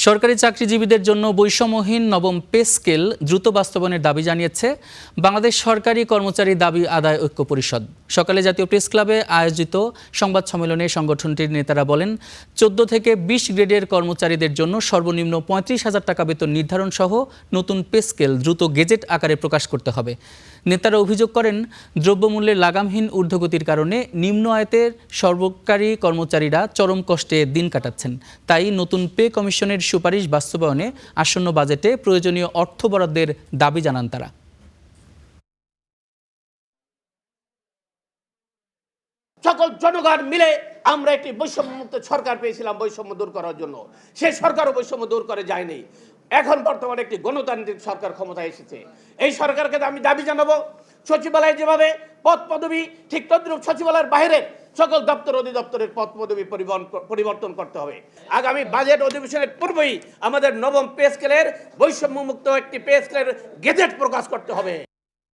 সরকারি চাকরিজীবীদের জন্য বৈষম্যহীন নবম পে স্কেল দ্রুত বাস্তবায়নের দাবি জানিয়েছে বাংলাদেশ সরকারি কর্মচারী দাবি আদায় ঐক্য পরিষদ। সকালে জাতীয় প্রেস ক্লাবে আয়োজিত সংবাদ সম্মেলনে সংগঠনটির নেতারা বলেন, 14 থেকে 20 গ্রেডের কর্মচারীদের জন্য সর্বনিম্ন 35,000 টাকা বেতন নির্ধারণ সহ নতুন পে স্কেল দ্রুত গেজেট আকারে প্রকাশ করতে হবে। নেতারা অভিযোগ করেন, দ্রব্যমূল্যের লাগামহীন ঊর্ধ্বগতির কারণে নিম্ন আয়তের সরকারি কর্মচারীরা চরম কষ্টে দিন কাটাচ্ছেন। তাই নতুন পে কমিশনের সুপারিশ বাস্তবায়নে আসন্ন বাজেটে প্রয়োজনীয় অর্থ বরাদ্দের দাবি জানান তারা। সকল জনগণ মিলে আমরা একটি বৈষম্যমুক্ত সরকার পেয়েছিলাম বৈষম্য দূর করার জন্য। সেই সরকারও বৈষম্য দূর করে যায়নি। এখন বর্তমানে একটি গণতান্ত্রিক সরকার ক্ষমতায় এসেছে। এই সরকারকে আমি দাবি জানাবো, সচিবালয়ে যেভাবে পদ পদবি ঠিক তদ্রুপ সচিবালয়ের বাইরে সকল দপ্তর অধিদপ্তরের পদ পদবি পরিবর্তন করতে হবে। আগামী বাজেট অধিবেশনের পূর্বেই আমাদের নবম পে স্কেলের বৈষম্যমুক্ত একটি পে স্কেলের গেজেট প্রকাশ করতে হবে।